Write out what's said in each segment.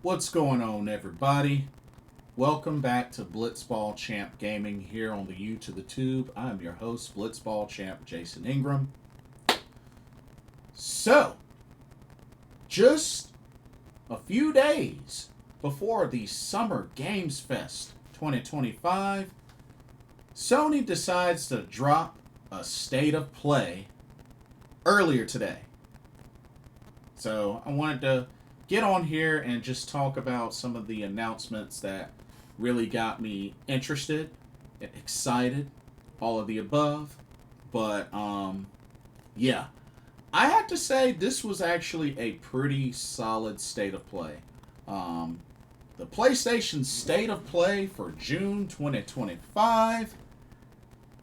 What's going on, everybody? Welcome back to Blitzball Champ Gaming here on the U to the Tube. I'm your host, Blitzball Champ Jason Ingram. So, just a few days before the Summer Games Fest 2025, Sony decides to drop a state of play earlier today. So, I wanted to get on here and just talk about some of the announcements that really got me interested, excited, all of the above. But yeah, I have to say this was actually a pretty solid state of play. Um, the PlayStation State of Play for June 2025.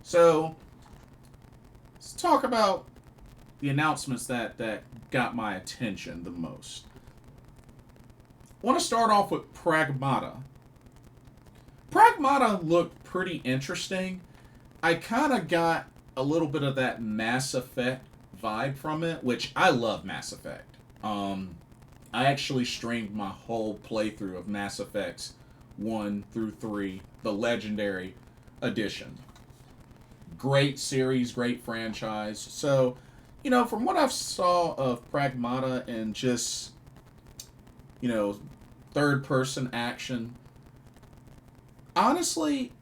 So let's talk about the announcements that got my attention the most. I want to start off with Pragmata. Pragmata looked pretty interesting. I kind of got a little bit of that Mass Effect vibe from it, which I love Mass Effect. I actually streamed my whole playthrough of Mass Effects 1 through 3, the Legendary Edition. Great series, great franchise. So, from what I've saw of Pragmata and just, third person action, honestly,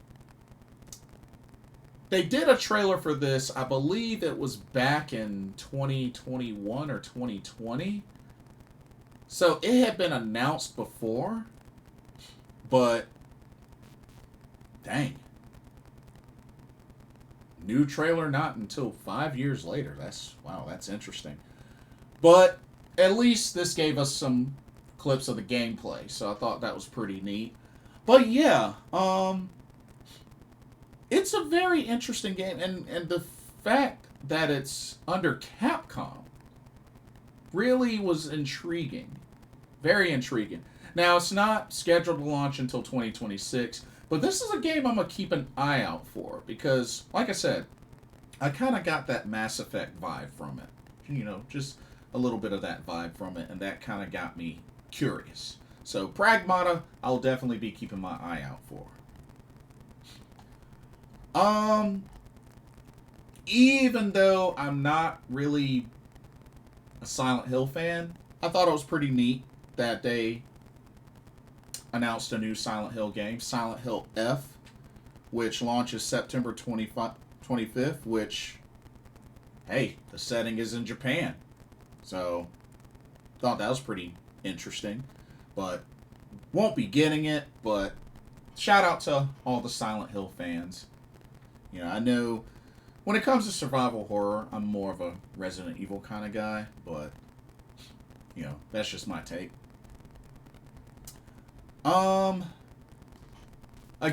they did a trailer for this. I believe it was back in 2021 or 2020. So it had been announced before, but dang. New trailer not until 5 years later. That's interesting. But at least this gave us some clips of the gameplay, so I thought that was pretty neat. But yeah, it's a very interesting game, and the fact that it's under Capcom really was intriguing. Very intriguing. Now, it's not scheduled to launch until 2026, but this is a game I'm going to keep an eye out for because, like I said, I kind of got that Mass Effect vibe from it. Just a little bit of that vibe from it, and that kind of got me curious. So, Pragmata, I'll definitely be keeping my eye out for. Even though I'm not really a Silent Hill fan, I thought it was pretty neat that they announced a new Silent Hill game, Silent Hill F, which launches September 25th, which, hey, the setting is in Japan. So, thought that was pretty interesting. But, won't be getting it, but shout out to all the Silent Hill fans. I know when it comes to survival horror, I'm more of a Resident Evil kind of guy, but, that's just my take. A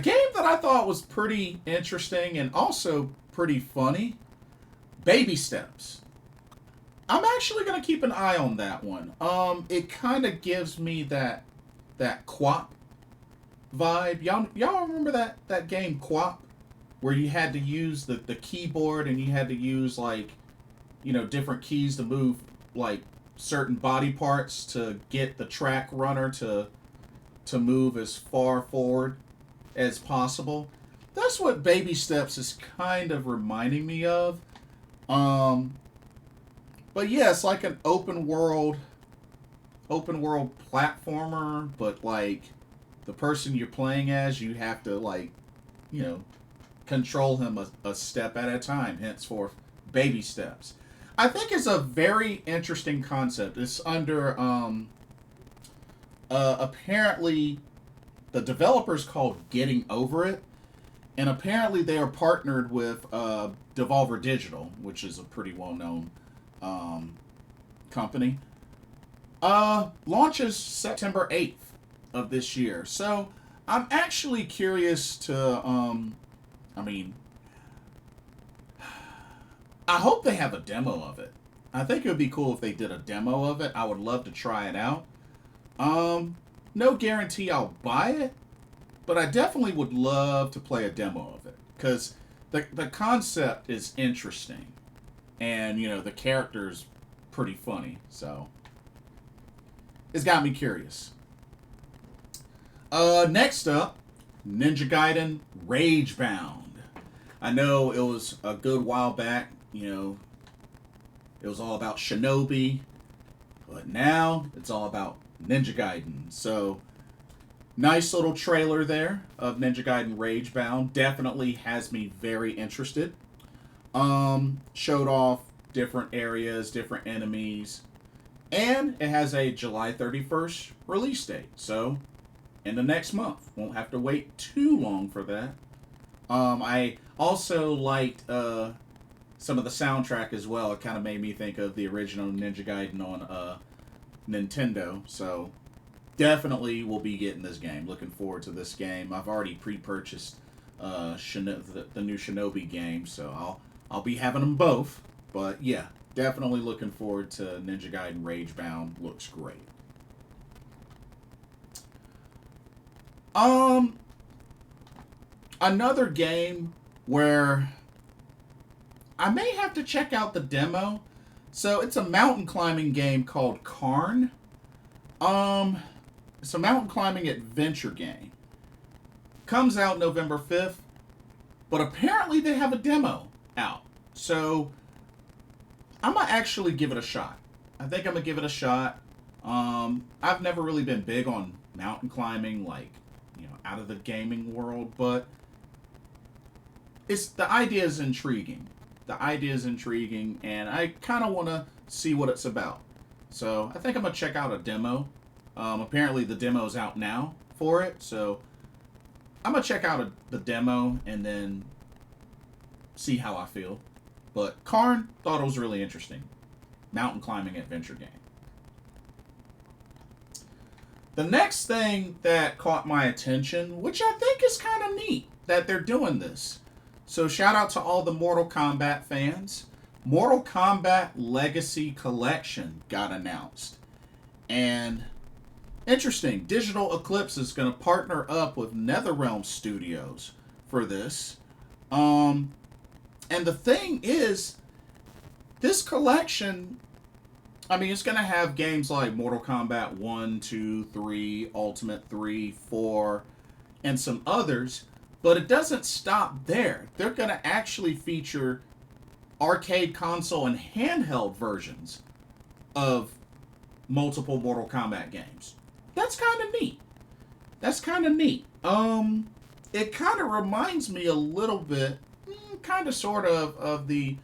game that I thought was pretty interesting and also pretty funny, Baby Steps. I'm actually gonna keep an eye on that one. It kind of gives me that QWOP vibe. Y'all remember that game QWOP, where you had to use the keyboard and you had to use different keys to move certain body parts to get the track runner to move as far forward as possible. That's what Baby Steps is kind of reminding me of. But yeah, it's like an open world platformer, but the person you're playing as, you have to control him a step at a time, henceforth Baby Steps. I think it's a very interesting concept. It's under apparently the developers called Getting Over It, and apparently they are partnered with Devolver Digital, which is a pretty well-known company. Launches September 8th of this year. So I'm actually curious to, I hope they have a demo of it. I think it would be cool if they did a demo of it. I would love to try it out. No guarantee I'll buy it, but I definitely would love to play a demo of it because the concept is interesting, and the character's pretty funny. So it's got me curious. Next up, Ninja Gaiden Ragebound. I know it was a good while back, it was all about Shinobi, but now it's all about Ninja Gaiden. So, nice little trailer there of Ninja Gaiden Ragebound. Definitely has me very interested. Showed off different areas, different enemies, and it has a July 31st release date. So, in the next month. Won't have to wait too long for that. I also liked some of the soundtrack as well. It kind of made me think of the original Ninja Gaiden on Nintendo. So definitely will be getting this game. Looking forward to this game. I've already pre-purchased the new Shinobi game, so I'll be having them both. But yeah, definitely looking forward to Ninja Gaiden Ragebound. Looks great. Another game where I may have to check out the demo. So it's a mountain climbing game called Karn. It's a mountain climbing adventure game. Comes out November 5th, but apparently they have a demo out. So I'm gonna actually give it a shot. I think I'm gonna give it a shot. I've never really been big on mountain climbing, like, out of the gaming world, but the idea is intriguing. The idea is intriguing, and I kind of want to see what it's about. So I think I'm gonna check out a demo. Apparently the demo's out now for it, so I'm gonna check out the demo and then see how I feel. But Karn, thought it was really interesting. Mountain climbing adventure game. The next thing that caught my attention, which I think is kind of neat that they're doing this. So shout out to all the Mortal Kombat fans. Mortal Kombat Legacy Collection got announced. And interesting, Digital Eclipse is going to partner up with NetherRealm Studios for this. And the thing is, this collection, it's going to have games like Mortal Kombat 1, 2, 3, Ultimate 3, 4, and some others. But it doesn't stop there. They're going to actually feature arcade console and handheld versions of multiple Mortal Kombat games. That's kind of neat. It kind of reminds me a little bit, kind of sort of the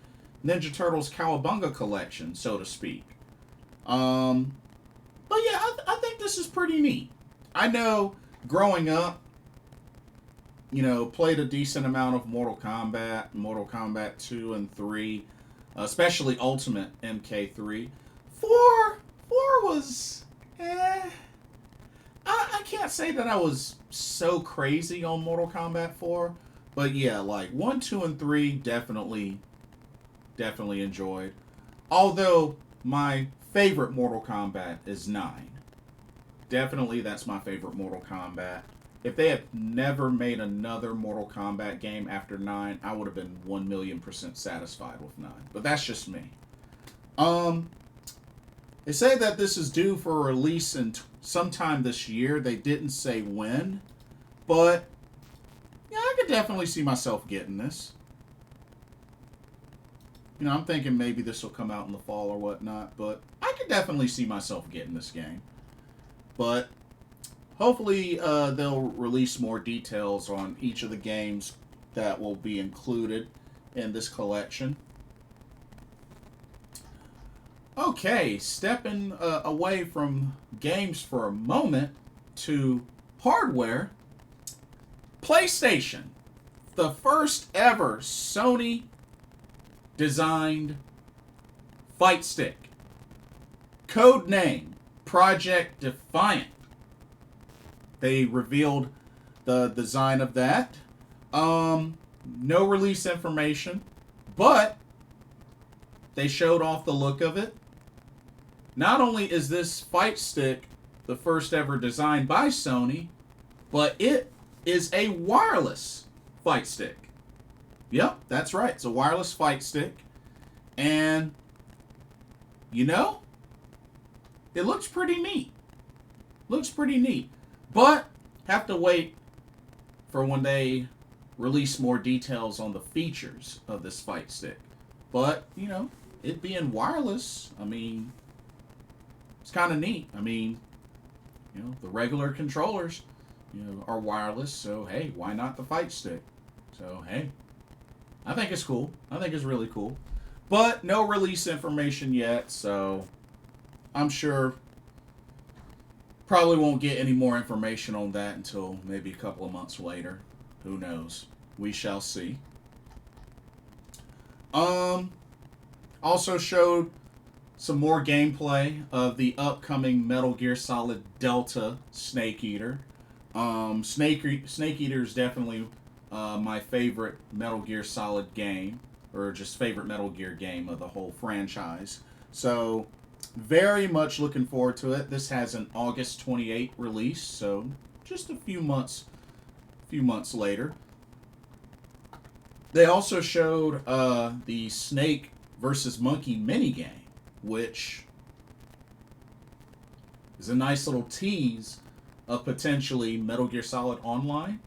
Ninja Turtles Cowabunga collection, so to speak. But yeah, I think this is pretty neat. I know growing up, played a decent amount of Mortal Kombat 2 and 3, especially Ultimate MK3. 4 was, I can't say that I was so crazy on Mortal Kombat 4, but yeah, like 1, 2, and 3 definitely enjoyed. Although my favorite Mortal Kombat is 9. Definitely that's my favorite Mortal Kombat. If they had never made another Mortal Kombat game after 9, I would have been 1,000,000% satisfied with 9. But that's just me. They say that this is due for a release in sometime this year. They didn't say when. But, yeah, I could definitely see myself getting this. I'm thinking maybe this will come out in the fall or whatnot. But I could definitely see myself getting this game. But hopefully they'll release more details on each of the games that will be included in this collection. Okay, stepping away from games for a moment to hardware. PlayStation, the first ever Sony designed fight stick. Code name, Project Defiant. They revealed the design of that. No release information, but they showed off the look of it. Not only is this fight stick the first ever designed by Sony, but it is a wireless fight stick. Yep, that's right. It's a wireless fight stick. And, it looks pretty neat. But Have to wait for when they release more details on the features of this fight stick. But, you know, it being wireless, I mean, it's kind of neat. I mean, you know, the regular controllers, you know, are wireless, so hey, why not the fight stick? So, hey, I think it's cool. I think it's really cool. But no release information yet, so I'm sure probably won't get any more information on that until maybe a couple of months later. Who knows? We shall see. Um, Also showed some more gameplay of the upcoming Metal Gear Solid Delta Snake Eater. Snake Eater is definitely my favorite Metal Gear Solid game, or just favorite Metal Gear game of the whole franchise. So, very much looking forward to it. This has an August 28th release, so just a few months later. They also showed the Snake versus Monkey minigame, which is a nice little tease of potentially Metal Gear Solid Online.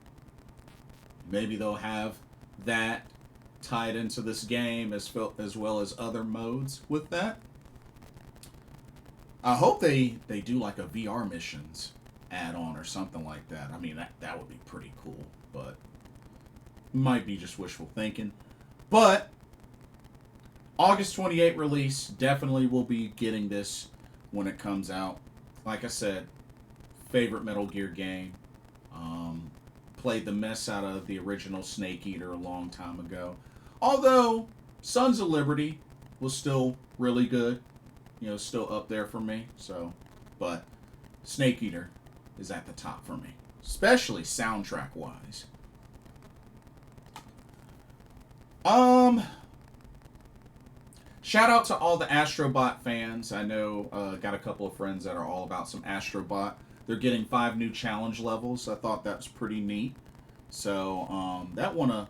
Maybe they'll have that tied into this game as well as other modes with that. I hope they do like a VR missions add on or something like that. I mean, that would be pretty cool, but might be just wishful thinking. But August 28th release, definitely will be getting this when it comes out. Like I said, favorite Metal Gear game. Played the mess out of the original Snake Eater a long time ago. Although Sons of Liberty was still really good, you know, still up there for me. So, but Snake Eater is at the top for me, especially soundtrack wise. Shout out to all the Astrobot fans. I know got a couple of friends that are all about some Astrobot. They're getting 5 new challenge levels. I thought that was pretty neat. So that won a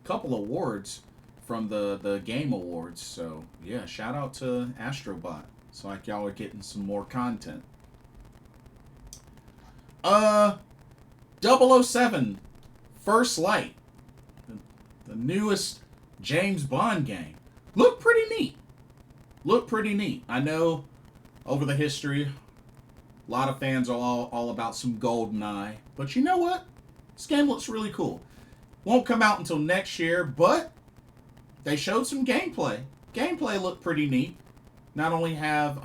couple awards from the Game Awards. So yeah, shout out to Astrobot. It's like y'all are getting some more content. Uh, 007 First Light, the newest James Bond game. Look pretty neat. Look pretty neat. I know over the history, a lot of fans are all about some GoldenEye. But you know what? This game looks really cool. Won't come out until next year, but they showed some gameplay. Gameplay looked pretty neat. Not only have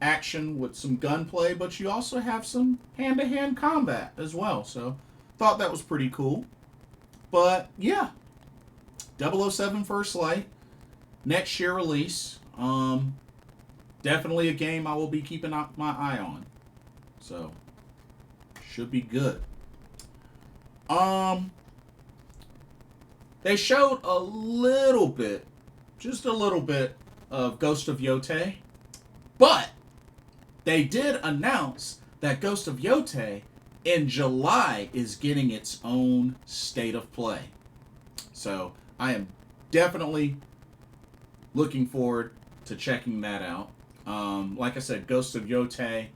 action with some gunplay, but you also have some hand-to-hand combat as well. So, thought that was pretty cool. But, yeah. 007 First Light. Next year release. Definitely a game I will be keeping my eye on. So, should be good. They showed a little bit, just a little bit of Ghost of Yotei, but they did announce that Ghost of Yotei in July is getting its own state of play. So I am definitely looking forward to checking that out. Like I said, Ghost of Yotei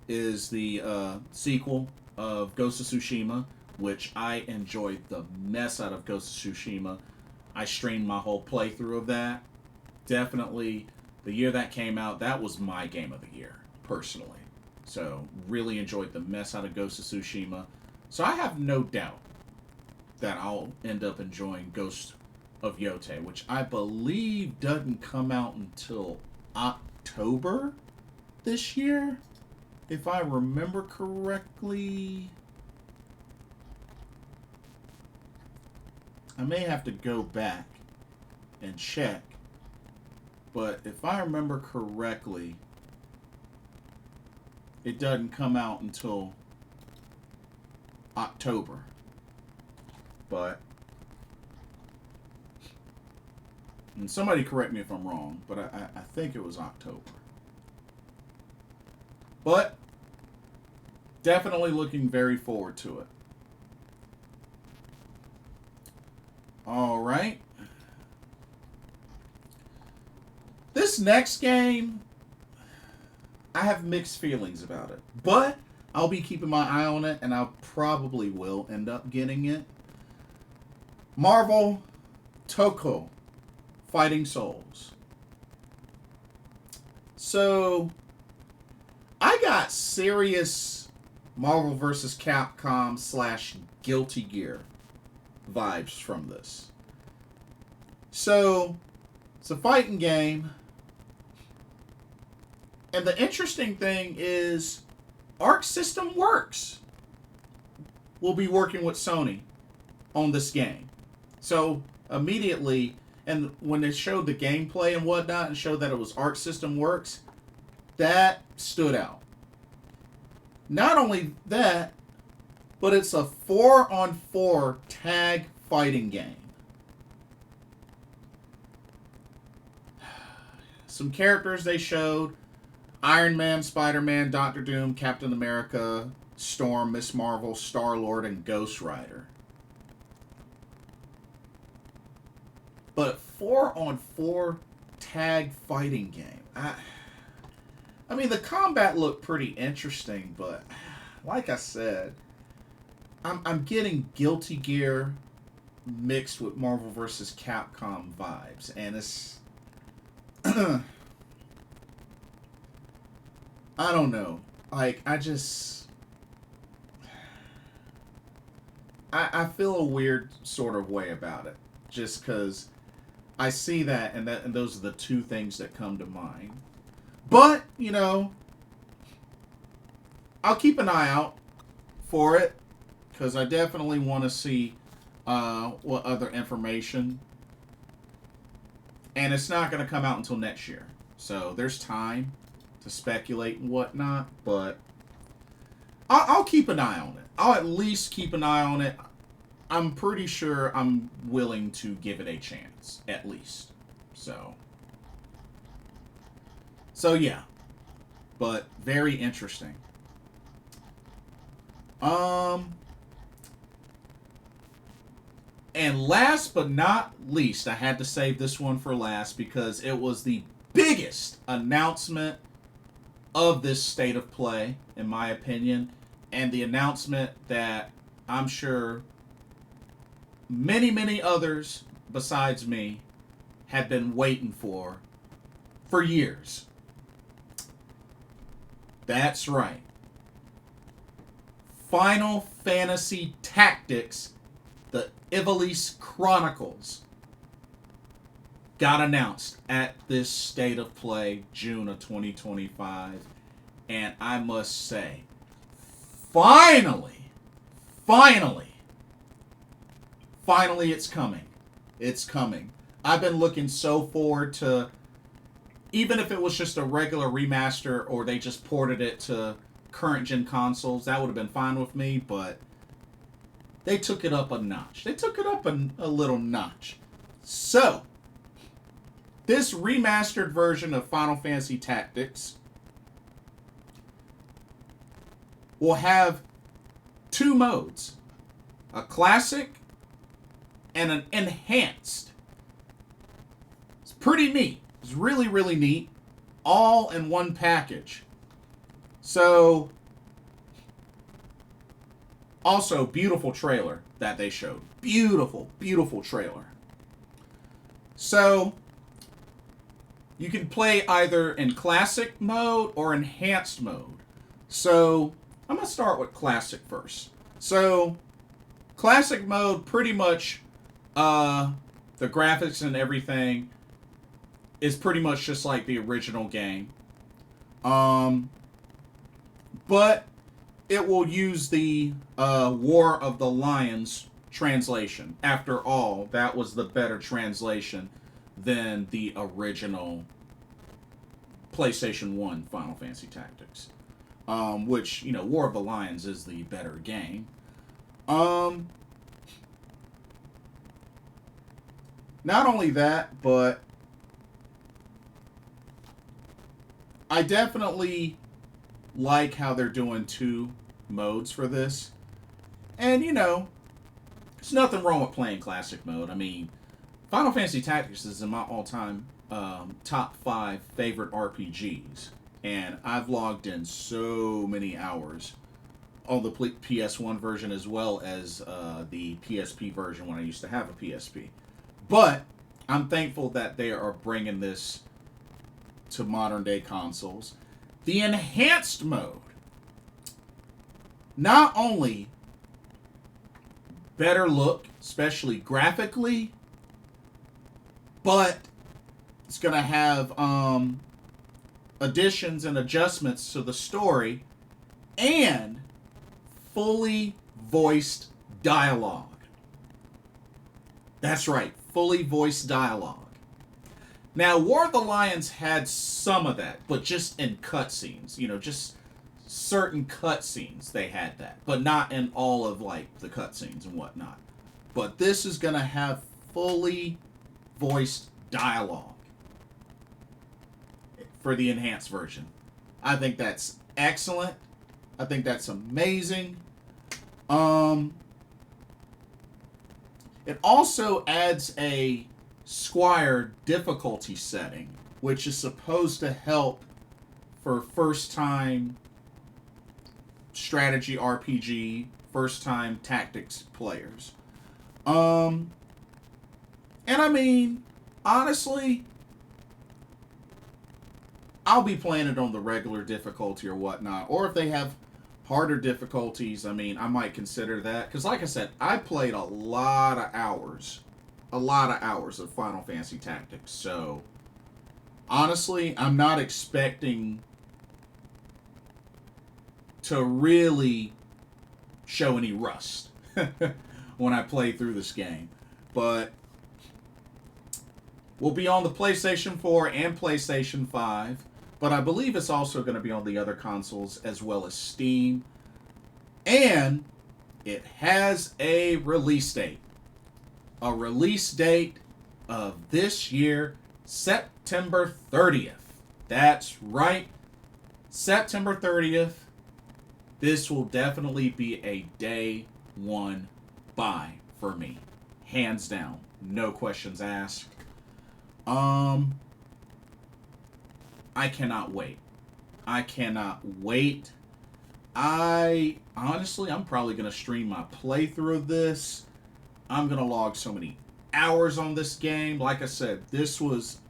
is the sequel of Ghost of Tsushima, which I enjoyed the mess out of Ghost of Tsushima. I streamed my whole playthrough of that. Definitely, the year that came out, that was my game of the year, personally. So, really enjoyed the mess out of Ghost of Tsushima. So, I have no doubt that I'll end up enjoying Ghost of Yotei, which I believe doesn't come out until October this year, if I remember correctly. I may have to go back and check, but if I remember correctly, it doesn't come out until October. But, and somebody correct me if I'm wrong, but I think it was October. But, definitely looking very forward to it. All right. This next game, I have mixed feelings about it. But I'll be keeping my eye on it, and I probably will end up getting it. Marvel Toko Fighting Souls. So, I got serious Marvel vs. Capcom / Guilty Gear vibes from this. So, it's a fighting game. And the interesting thing is, Arc System Works will be working with Sony on this game. So, immediately, and when they showed the gameplay and whatnot and showed that it was Arc System Works, that stood out. Not only that, but it's a 4-on-4 tag fighting game. Some characters they showed: Iron Man, Spider-Man, Doctor Doom, Captain America, Storm, Miss Marvel, Star-Lord, and Ghost Rider. But 4-on-4 tag fighting game. I mean, the combat looked pretty interesting, but like I said, I'm getting Guilty Gear mixed with Marvel vs. Capcom vibes, and it's I don't know. Like, I feel a weird sort of way about it, just because I see that, and those are the two things that come to mind. But, you know, I'll keep an eye out for it, because I definitely want to see what other information. And it's not going to come out until next year. So there's time to speculate and whatnot, but I'll keep an eye on it. I'll at least keep an eye on it. I'm pretty sure I'm willing to give it a chance, at least. So yeah, but very interesting. And last but not least, I had to save this one for last because it was the biggest announcement of this state of play, in my opinion, and the announcement that I'm sure many, many others besides me had been waiting for years. That's right. Final Fantasy Tactics, the Ivalice Chronicles, got announced at this State of Play, June of 2025. And I must say, finally, it's coming. It's coming. I've been looking so forward to, even if it was just a regular remaster or they just ported it to current gen consoles, that would have been fine with me, but they took it up a notch. They took it up a little notch. So, this remastered version of Final Fantasy Tactics will have two modes: a classic and an enhanced. It's pretty neat. It's really, really neat. All in one package. So, also, beautiful trailer that they showed. Beautiful, beautiful trailer. So, you can play either in classic mode or enhanced mode. So, I'm going to start with classic first. So, classic mode, pretty much, the graphics and everything is pretty much just like the original game. But it will use the War of the Lions translation. After all, that was the better translation than the original PlayStation 1 Final Fantasy Tactics. Which, you know, War of the Lions is the better game. Not only that, but I definitely like how they're doing two modes for this. And, you know, there's nothing wrong with playing classic mode. I mean, Final Fantasy Tactics is in my all-time top 5 favorite RPGs. And I've logged in so many hours on the PS1 version as well as the PSP version when I used to have a PSP. But I'm thankful that they are bringing this to modern day consoles. The enhanced mode, not only better look, especially graphically, but it's going to have additions and adjustments to the story and fully voiced dialogue. That's right, fully voiced dialogue. Now, War of the Lions had some of that, but just in cutscenes. You know, just certain cutscenes they had that, but not in all of, like, the cutscenes and whatnot. But this is going to have fully voiced dialogue for the enhanced version. I think that's excellent. I think that's amazing. It also adds a Squire difficulty setting, which is supposed to help for first-time strategy RPG, first-time tactics players. And I mean, honestly, I'll be playing it on the regular difficulty or whatnot. Or if they have harder difficulties, I mean, I might consider that. Because like I said, I played a lot of hours of Final Fantasy Tactics. So, honestly, I'm not expecting to really show any rust when I play through this game. But we'll be on the PlayStation 4 and PlayStation 5. But I believe it's also going to be on the other consoles as well as Steam. And it has a release date. A release date of this year, September 30th. That's right, September 30th. This will definitely be a day one buy for me. Hands down. No questions asked. I cannot wait. I cannot wait. I'm probably going to stream my playthrough of this. I'm going to log so many hours on this game. Like I said, this is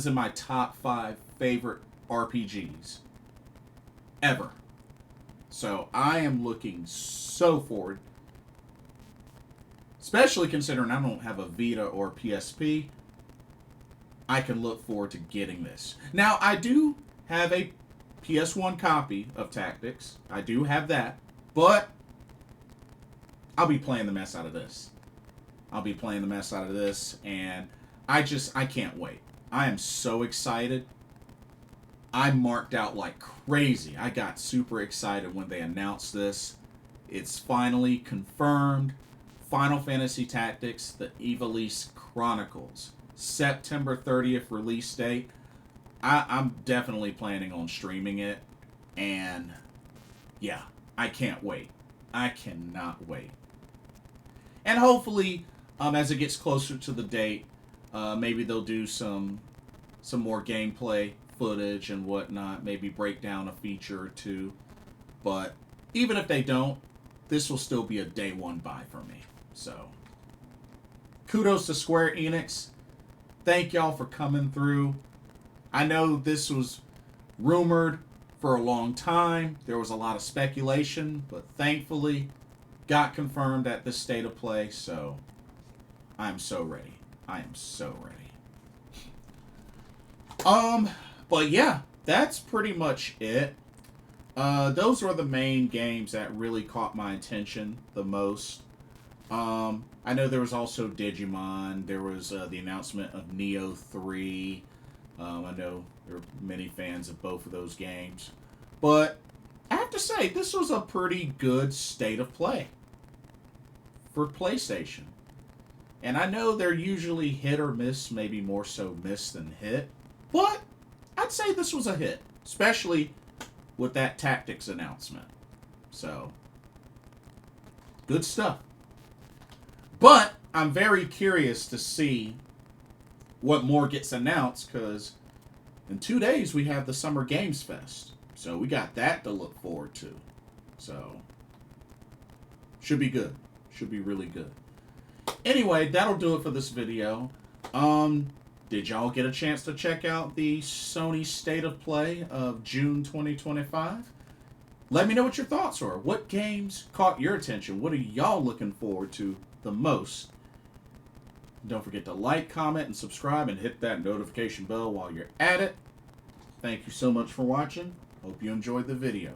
in my top 5 favorite RPGs ever. So I am looking so forward, especially considering I don't have a Vita or PSP. I can look forward to getting this. Now, I do have a PS1 copy of Tactics. I do have that. But I'll be playing the mess out of this. And I can't wait. I am so excited. I marked out like crazy. I got super excited when they announced this. It's finally confirmed. Final Fantasy Tactics, the Ivalice Chronicles. September 30th release date. I'm definitely planning on streaming it. And yeah, I can't wait. I cannot wait. And hopefully, as it gets closer to the date, maybe they'll do some more gameplay footage and whatnot. Maybe break down a feature or two. But even if they don't, this will still be a day one buy for me. So, kudos to Square Enix. Thank y'all for coming through. I know this was rumored for a long time. There was a lot of speculation, but thankfully got confirmed at this state of play. So I'm so ready. But yeah, that's pretty much it. Those were the main games that really caught my attention the most. I know there was also Digimon. There was the announcement of Neo 3. I know there are many fans of both of those games. But I have to say, this was a pretty good state of play for PlayStation. And I know they're usually hit or miss, maybe more so miss than hit. But I'd say this was a hit, especially with that Tactics announcement. So, good stuff. But I'm very curious to see what more gets announced, because in 2 days we have the Summer Games Fest. So we got that to look forward to. So, should be good. Should be really good. Anyway, that'll do it for this video. Did y'all get a chance to check out the Sony State of Play of June 2025? Let me know what your thoughts are. What games caught your attention? What are y'all looking forward to the most? Don't forget to like, comment, and subscribe, and hit that notification bell while you're at it. Thank you so much for watching. Hope you enjoyed the video.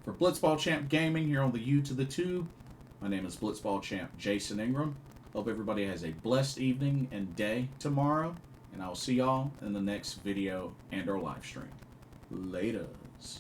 For Blitzball Champ Gaming here on the U to the Tube, my name is Blitzball Champ Jason Ingram. Hope everybody has a blessed evening and day tomorrow, and I will see y'all in the next video and or live stream. Laters.